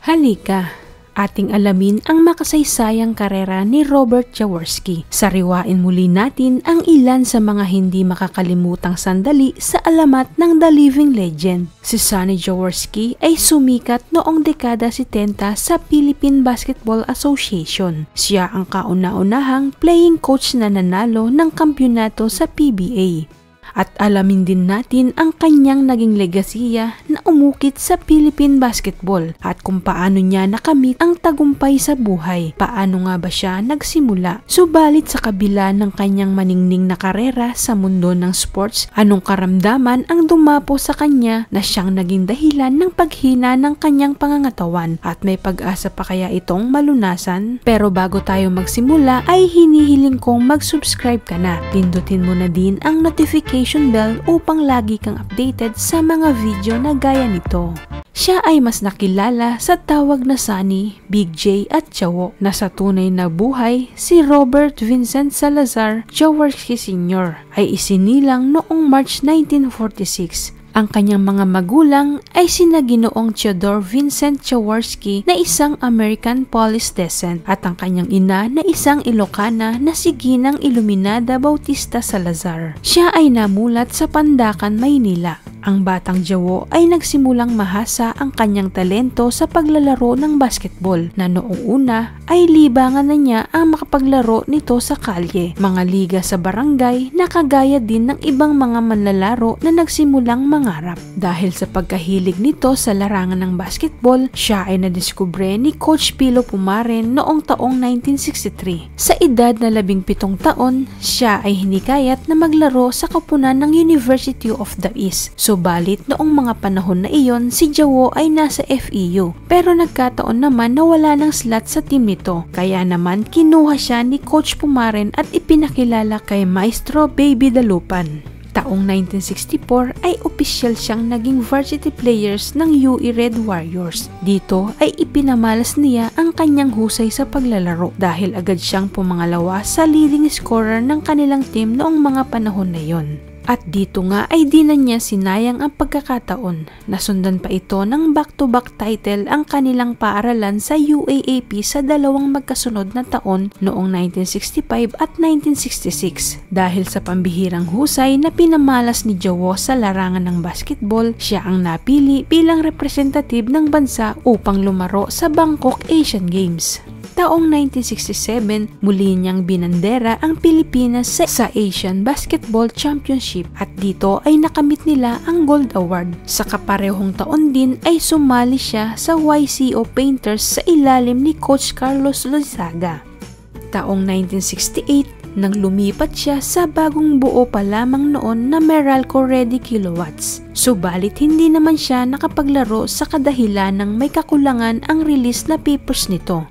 Halika, ating alamin ang makasaysayang karera ni Robert Jaworski. Sariwain muli natin ang ilan sa mga hindi makakalimutang sandali sa alamat ng The Living Legend. Si Sonny Jaworski ay sumikat noong dekada 70 sa Philippine Basketball Association. Siya ang kauna-unahang playing coach na nanalo ng kampyonato sa PBA. At alamin din natin ang kanyang naging legasiya na umukit sa Philippine basketball at kung paano niya nakamit ang tagumpay sa buhay. Paano nga ba siya nagsimula? Subalit sa kabila ng kanyang maningning na karera sa mundo ng sports, anong karamdaman ang dumapo sa kanya na siyang naging dahilan ng paghina ng kanyang pangangatawan at may pag-asa pa kaya itong malunasan? Pero bago tayo magsimula ay hinihiling kong mag-subscribe ka na. Pindutin mo na din ang notification bell upang lagi kang updated sa mga video na gaya nito. Siya ay mas nakilala sa tawag na Sonny, Big J at Jawo na sa tunay na buhay si Robert Vincent Salazar Jaworski Sr. ay isinilang noong March 1946. Ang kanyang mga magulang ay sina Ginoong Theodore Vincent Jaworski na isang American Polish descent at ang kanyang ina na isang Ilocana na si Ginang Iluminada Bautista Salazar. Siya ay namulat sa Pandacan, Maynila. Ang batang Jawo ay nagsimulang mahasa ang kanyang talento sa paglalaro ng basketball na noong una ay libangan na niya ang makapaglaro nito sa kalye, mga liga sa barangay na kagaya din ng ibang mga manlalaro na nagsimulang mangarap. Dahil sa pagkahilig nito sa larangan ng basketball, siya ay nadiskubre ni Coach Pilo Pumaren noong taong 1963. Sa edad na 17 taon, siya ay hinikayat na maglaro sa koponan ng University of the East. Subalit noong mga panahon na iyon, si Jawo ay nasa FEU. Pero nagkataon naman na wala ng slot sa team nito. Kaya naman kinuha siya ni Coach Pumaren at ipinakilala kay Maestro Baby Dalupan. Taong 1964 ay opisyal siyang naging varsity players ng UE Red Warriors. Dito ay ipinamalas niya ang kanyang husay sa paglalaro dahil agad siyang pumangalawa sa leading scorer ng kanilang team noong mga panahon na yon. At dito nga ay di na niya sinayang ang pagkakataon. Nasundan pa ito ng back-to-back title ang kanilang paaralan sa UAAP sa dalawang magkasunod na taon noong 1965 at 1966. Dahil sa pambihirang husay na pinamalas ni Jawo sa larangan ng basketball, siya ang napili bilang representative ng bansa upang lumaro sa Bangkok Asian Games. Taong 1967, muli niyang binandera ang Pilipinas sa Asian Basketball Championship at dito ay nakamit nila ang Gold Award. Sa kaparehong taon din ay sumali siya sa YCO Painters sa ilalim ni Coach Carlos Loizaga. Taong 1968, nang lumipat siya sa bagong buo pa lamang noon na Meralco Ready Kilowatts. Subalit hindi naman siya nakapaglaro sa kadahilan ng may kakulangan ang release na papers nito.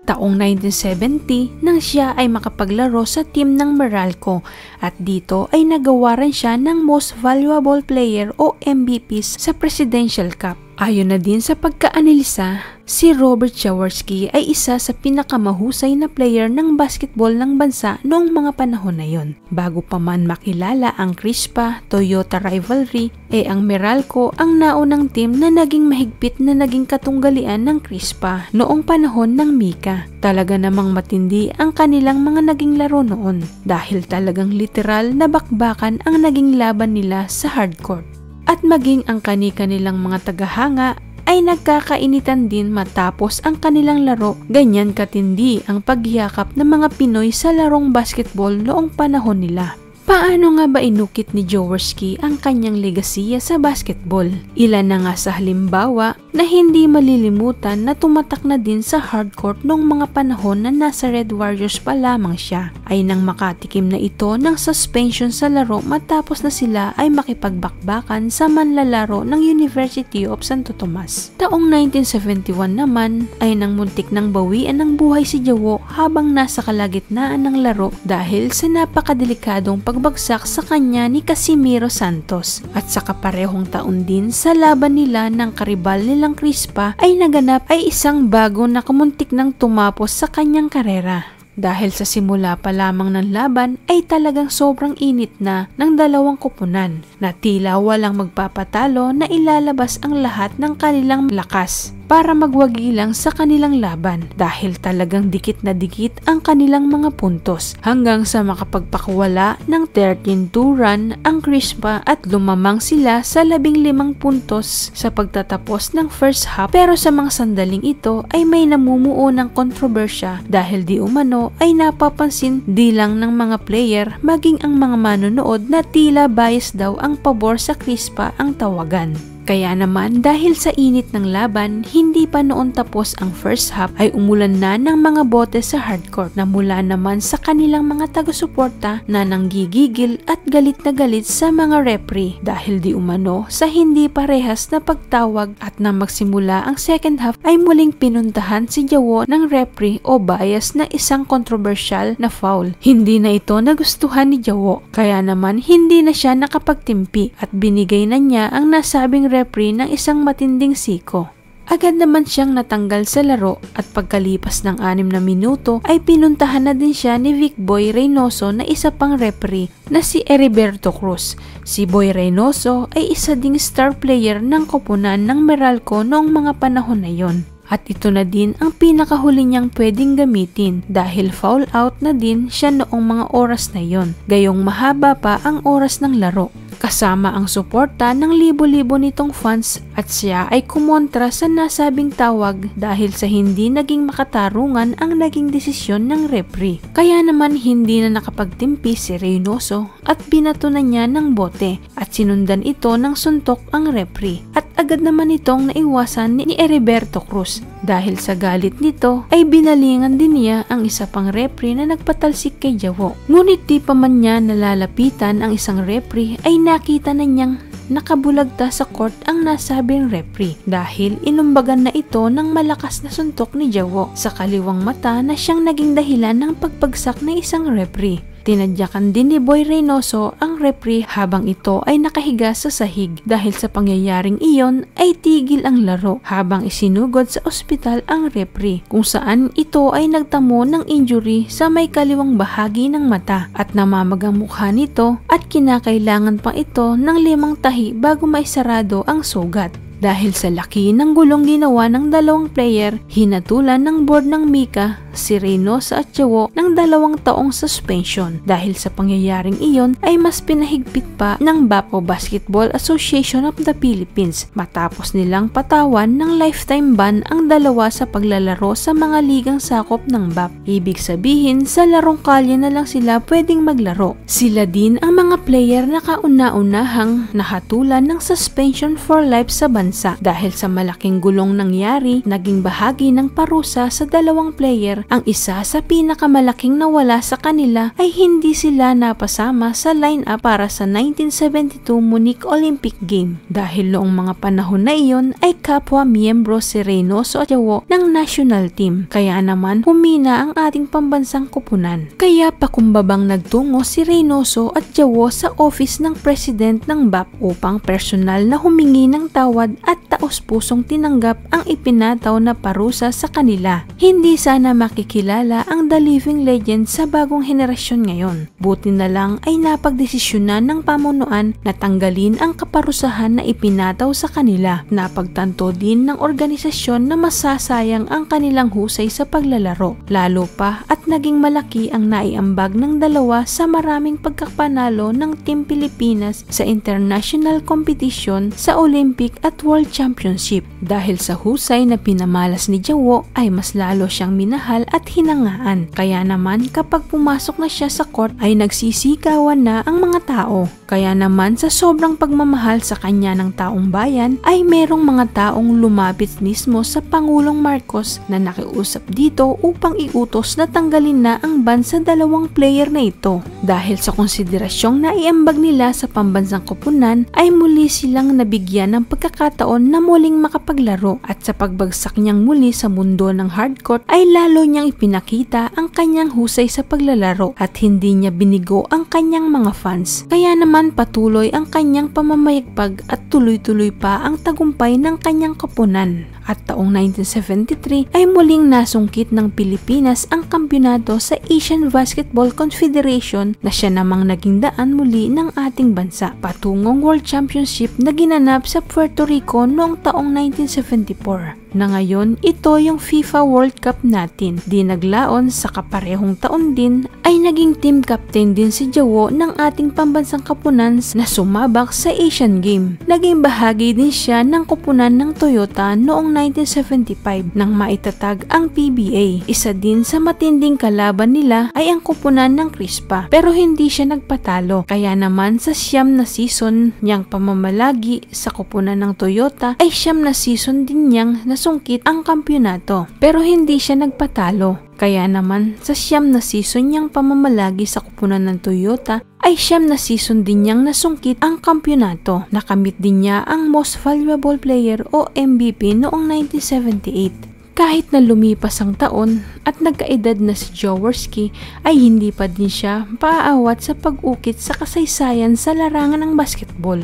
Taong 1970 nang siya ay makapaglaro sa team ng Meralco at dito ay nagawa rin siya ng Most Valuable Player o MVP sa Presidential Cup. Ayon na din sa pagkaanalisa, si Robert Jaworski ay isa sa pinakamahusay na player ng basketball ng bansa noong mga panahon na yon. Bago pa man makilala ang Crispa-Toyota rivalry, ang Meralco ang naunang team na naging mahigpit na naging katunggalian ng Crispa noong panahon ng Mika. Talaga namang matindi ang kanilang mga naging laro noon dahil talagang literal na bakbakan ang naging laban nila sa hardcourt. At maging ang kani-kanilang mga tagahanga ay nagkakainitan din matapos ang kanilang laro. Ganyan katindi ang paghiyakap ng mga Pinoy sa larong basketball noong panahon nila. Paano nga ba inukit ni Jaworski ang kanyang legasiya sa basketball? Ilan na nga sa halimbawa na hindi malilimutan na tumatak na din sa hardcourt noong mga panahon na nasa Red Warriors pa lamang siya ay nang makatikim na ito ng suspension sa laro matapos na sila ay makipagbakbakan sa manlalaro ng University of Santo Tomas. Taong 1971 naman ay nang muntik ng bawian ng buhay si Jawo habang nasa kalagitnaan ng laro dahil sa napakadelikadong pagbagsak sa kanya ni Casimiro Santos at sa kaparehong taon din sa laban nila ng karibal nilang Crispa ay naganap ay isang bago na kamuntik ng tumapos sa kanyang karera. Dahil sa simula pa lamang ng laban ay talagang sobrang init na ng dalawang koponan na tila walang magpapatalo na ilalabas ang lahat ng kanilang lakas. para magwagi lang sa kanilang laban dahil talagang dikit na dikit ang kanilang mga puntos hanggang sa makapagpakuwala ng 13-2 run ang Crispa at lumamang sila sa 15 puntos sa pagtatapos ng first half. Pero sa mga sandaling ito ay may namumuo ng kontrobersya dahil di umano ay napapansin di lang ng mga player maging ang mga manonood na tila bias daw ang pabor sa Crispa ang tawagan. Kaya naman dahil sa init ng laban, hindi pa noon tapos ang first half ay umulan na ng mga bote sa hardcourt na mula naman sa kanilang mga taga-suporta na nanggigigil at galit na galit sa mga referee dahil di umano sa hindi parehas na pagtawag. At na magsimula ang second half ay muling pinuntahan si Jawo ng referee o bias na isang controversial na foul. Hindi na ito nagustuhan ni Jawo kaya naman hindi na siya nakapagtimpi at binigay na niya ang nasabing referee ng isang matinding siko. Agad naman siyang natanggal sa laro at pagkalipas ng 6 na minuto ay pinuntahan na din siya ni Vic Boy Reynoso na isa pang referee na si Heriberto Cruz. Si Boy Reynoso ay isa ding star player ng koponan ng Meralco noong mga panahon na yon. At ito na din ang pinakahuli niyang pwedeng gamitin dahil foul out na din siya noong mga oras na yon. Gayong mahaba pa ang oras ng laro. Kasama ang suporta ng libo-libo nitong fans at siya ay kumontra sa nasabing tawag dahil sa hindi naging makatarungan ang naging desisyon ng referee. Kaya naman hindi na nakapagtimpi si Reynoso at binato na niya ng bote at sinundan ito ng suntok ang referee at agad naman itong naiwasan ni Heriberto Cruz. Dahil sa galit nito ay binalingan din niya ang isa pang referee na nagpatalsik kay Jawo. Ngunit di pa man niya nalalapitan ang isang referee ay nakita na niyang nakabulagta sa court ang nasabing referee dahil inumbagan na ito ng malakas na suntok ni Jawo sa kaliwang mata na siyang naging dahilan ng pagbagsak ng isang referee. Tinadyakan din ni Boy Reynoso ang referee habang ito ay nakahiga sa sahig. Dahil sa pangyayaring iyon ay tigil ang laro habang isinugod sa ospital ang referee kung saan ito ay nagtamo ng injury sa may kaliwang bahagi ng mata at namamagang mukha nito at kinakailangan pa ito ng 5 tahi bago maisarado ang sugat. Dahil sa laki ng gulong ginawa ng dalawang player, hinatulan ng board ng Mika si Reynoso at Jawo ng 2 taong suspension. Dahil sa pangyayaring iyon ay mas pinahigpit pa ng BAP o Basketball Association of the Philippines matapos nilang patawan ng lifetime ban ang dalawa sa paglalaro sa mga ligang sakop ng BAP. Ibig sabihin sa larong kalye na lang sila pwedeng maglaro. Sila din ang mga player na kauna-unahang nahatulan ng suspension for life sa bansa dahil sa malaking gulong nangyari, naging bahagi ng parusa sa 2 player. Ang isa sa pinakamalaking nawala sa kanila ay hindi sila napasama sa line-up para sa 1972 Munich Olympic Game dahil noong mga panahon na iyon ay kapwa miyembro si Reynoso at Jawo ng national team. Kaya naman humina ang ating pambansang koponan. Kaya pakumbabang nagtungo si Reynoso at Jawo sa office ng president ng BAP upang personal na humingi ng tawad at taos-pusong tinanggap ang ipinataw na parusa sa kanila. Hindi sana makikilala ang The Living Legend sa bagong henerasyon ngayon. Buti na lang ay napagdesisyonan ng pamunuan na tanggalin ang kaparusahan na ipinataw sa kanila. Napagtanto din ng organisasyon na masasayang ang kanilang husay sa paglalaro. Lalo pa at naging malaki ang naiambag ng dalawa sa maraming pagkapanalo ng Team Pilipinas sa international competition sa Olympic at World Championship. Dahil sa husay na pinamalas ni Jawo ay mas lalo siyang minahal at hinangaan. Kaya naman kapag pumasok na siya sa court ay nagsisikawan na ang mga tao. Kaya naman sa sobrang pagmamahal sa kanya ng taong bayan ay merong mga taong lumapit mismo sa Pangulong Marcos na nakiusap dito upang iutos na tanggalin na ang ban sa 2 player na ito. Dahil sa konsiderasyong naiambag nila sa pambansang koponan ay muli silang nabigyan ng pagkakataon na muling makapaglaro at sa pagbagsak niyang muli sa mundo ng hardcourt ay lalo niyang ipinakita ang kanyang husay sa paglalaro at hindi niya binigo ang kanyang mga fans. Kaya naman patuloy ang kanyang pamamayagpag at tuloy-tuloy pa ang tagumpay ng kanyang koponan. At taong 1973 ay muling nasungkit ng Pilipinas ang kampyonato sa Asian Basketball Confederation na siya namang naging daan muli ng ating bansa patungong World Championship na ginanap sa Puerto Rico noong taong 1974. na ngayon ito yung FIFA World Cup natin. Di naglaon sa kaparehong taon din ay naging team captain din si Jowo ng ating pambansang koponan na sumabak sa Asian Game. Naging bahagi din siya ng koponan ng Toyota noong 1975 nang maitatag ang PBA. Isa din sa matinding kalaban nila ay ang koponan ng Crispa pero hindi siya nagpatalo. Kaya naman sa 9 na season niyang pamamalagi sa koponan ng Toyota ay 9 na season din niyang nasungkit ang kampyonato pero hindi siya nagpatalo. Kaya naman sa 9 na season niyang pamamalagi sa koponan ng Toyota ay 9 na season din niyang nasungkit ang kampyonato. Nakamit din niya ang Most Valuable Player o MVP noong 1978. Kahit na lumipas ang taon at nagkaedad na si Jaworski ay hindi pa din siya paaawat sa pag-ukit sa kasaysayan sa larangan ng basketball.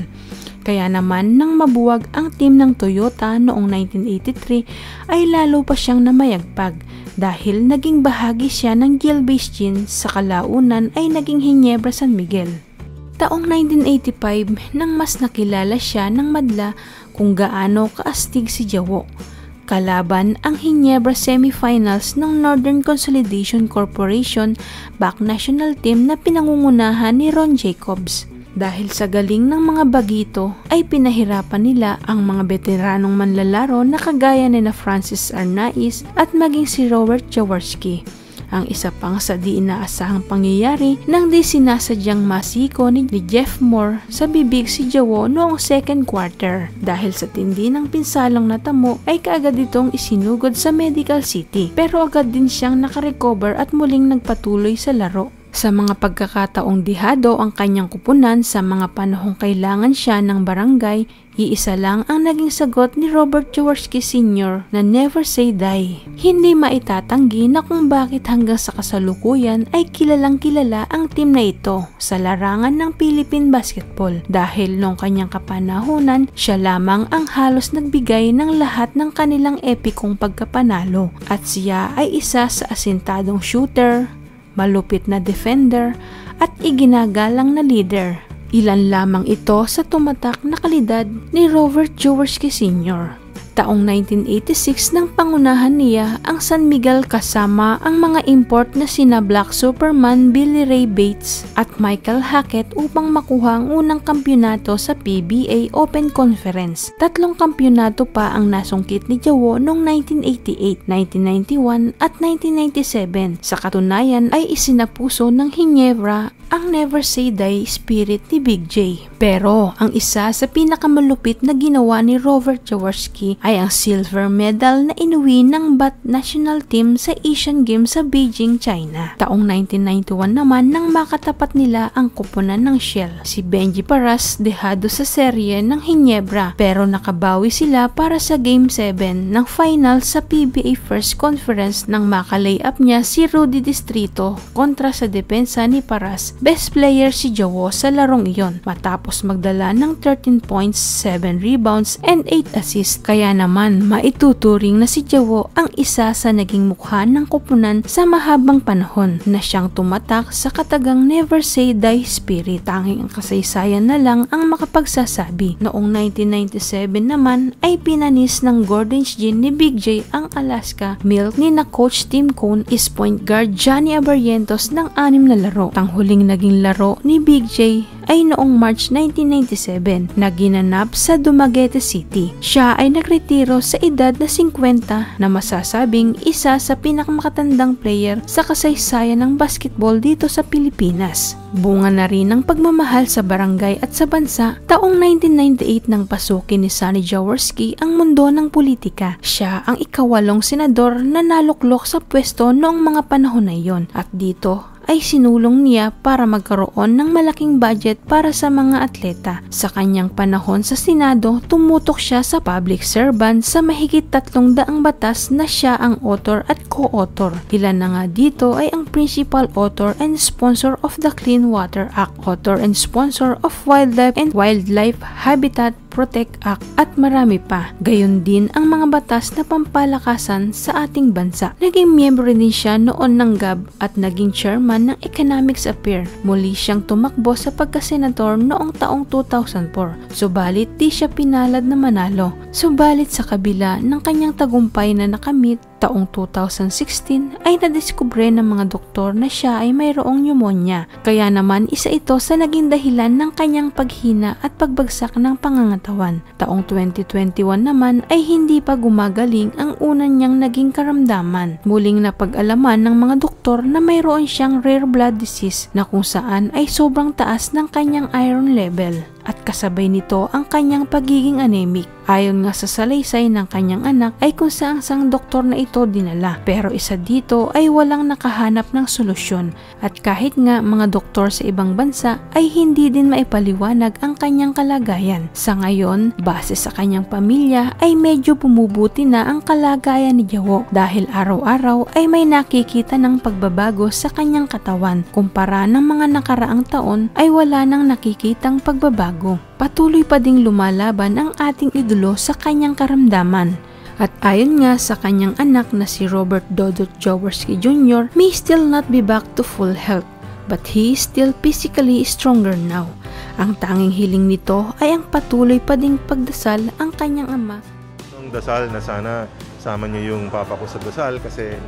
Kaya naman nang mabuwag ang team ng Toyota noong 1983 ay lalo pa siyang namayagpag dahil naging bahagi siya ng Gilbey's Jeans sa kalaunan ay naging Ginebra San Miguel. Taong 1985 nang mas nakilala siya ng madla kung gaano kaastig si Jowo. Kalaban ang Ginebra semifinals ng Northern Consolidation Corporation back national team na pinangungunahan ni Ron Jacobs. Dahil sa galing ng mga bagito ay pinahirapan nila ang mga veteranong manlalaro na kagaya ni na Francis Arnaiz at maging si Robert Jaworski. Ang isa pang sa di inaasahang pangyayari nang di sinasadyang masiko ni Jeff Moore sa bibig si Jowo noong second quarter. Dahil sa tindi ng pinsalong natamo ay kaagad itong isinugod sa Medical City pero agad din siyang nakarecover at muling nagpatuloy sa laro. Sa mga pagkakataong dihado ang kanyang kupunan sa mga panahong kailangan siya ng barangay, iisa lang ang naging sagot ni Robert Jaworski Sr. na never say die. Hindi maitatanggi na kung bakit hanggang sa kasalukuyan ay kilalang kilala ang team na ito sa larangan ng Philippine basketball dahil noong kanyang kapanahunan siya lamang ang halos nagbigay ng lahat ng kanilang epikong pagkapanalo at siya ay isa sa asintadong shooter, malupit na defender at iginagalang na leader. Ilan lamang ito sa tumatak na kalidad ni Robert Jaworski Sr. Taong 1986 nang pangunahan niya ang San Miguel kasama ang mga import na sina Black Superman, Billy Ray Bates at Michael Hackett upang makuha ang unang kampyonato sa PBA Open Conference. 3 kampyonato pa ang nasungkit ni Jowo noong 1988, 1991 at 1997. Sa katunayan ay isinapuso ng Ginebra ang never say die spirit ni Big J. Pero ang isa sa pinakamalupit na ginawa ni Robert Jaworski ay ang silver medal na inuwi ng BAT national team sa Asian Games sa Beijing, China. Taong 1991 naman nang makatapat nila ang koponan ng Shell. Si Benji Paras dehado sa serye ng Ginebra pero nakabawi sila para sa Game 7 ng final sa PBA First Conference nang makalay-up niya si Rudy Distrito kontra sa depensa ni Paras. Best player si Jowo sa larong iyon matapos magdala ng 13 points, 7 rebounds and 8 assists. Kaya naman maituturing na si Jowo ang isa sa naging mukha ng koponan sa mahabang panahon na siyang tumatak sa katagang never say die spirit. Tanging ang kasaysayan na lang ang makapagsasabi. Noong 1997 naman ay pinanis ng Gordon's Gin ni Big J ang Alaska Milk ni na Coach Tim Cone is point guard Johnny Abarrientos ng 6 na laro. Ang huling naging laro ni Big J ay noong March 1997 na ginanap sa Dumaguete City. Siya ay nagretiro sa edad na 50 na masasabing isa sa pinakamakatandang player sa kasaysayan ng basketball dito sa Pilipinas. Bunga na rin ng pagmamahal sa barangay at sa bansa, taong 1998 nang pasukin ni Sonny Jaworski ang mundo ng politika. Siya ang ika-8 senador na naluklok sa pwesto noong mga panahon na iyon at dito ay sinulong niya para magkaroon ng malaking budget para sa mga atleta. Sa kanyang panahon sa Senado, tumutok siya sa public servant sa mahigit 300 batas na siya ang author at co-author. Ilan na nga dito ay ang principal author and sponsor of the Clean Water Act, author and sponsor of Wildlife and Wildlife Habitat Protect Act at marami pa. Gayon din ang mga batas na pampalakasan sa ating bansa. Naging miyembro din siya noon ng GAB at naging chairman ng Economics Affairs. Muli siyang tumakbo sa pagkasenador noong taong 2004. Subalit di siya pinalad na manalo. Subalit sa kabila ng kanyang tagumpay na nakamit, taong 2016 ay nadiskubre ng mga doktor na siya ay mayroong pneumonia. Kaya naman isa ito sa naging dahilan ng kanyang paghina at pagbagsak ng pangangatawan. Taong 2021 naman ay hindi pa gumagaling ang una niyang naging karamdaman. Muling napag-alaman ng mga doktor na mayroon siyang rare blood disease na kung saan ay sobrang taas ng kanyang iron level. At kasabay nito ang kanyang pagiging anemic. Ayon nga sa salaysay ng kanyang anak ay kung saang doktor na ito dinala. Pero isa dito ay walang nakahanap ng solusyon. At kahit nga mga doktor sa ibang bansa ay hindi din maipaliwanag ang kanyang kalagayan. Sa ngayon, base sa kanyang pamilya ay medyo bumubuti na ang kalagayan ni Jawo dahil araw-araw ay may nakikita ng pagbabago sa kanyang katawan. Kumpara ng mga nakaraang taon ay wala nang nakikitang pagbabago. Patuloy pa ding lumalaban ang ating idolo sa kanyang karamdaman. At ayon nga sa kanyang anak na si Robert Dodot Jaworski Jr., may still not be back to full health, but he is still physically stronger now. Ang tanging hiling nito ay ang patuloy pa ding pagdasal ang kanyang ama. Ang dasal na sana sama niyo yung papa ko sa dasal kasi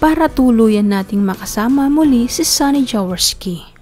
para tuluyan nating makasama muli si Sonny Jaworski.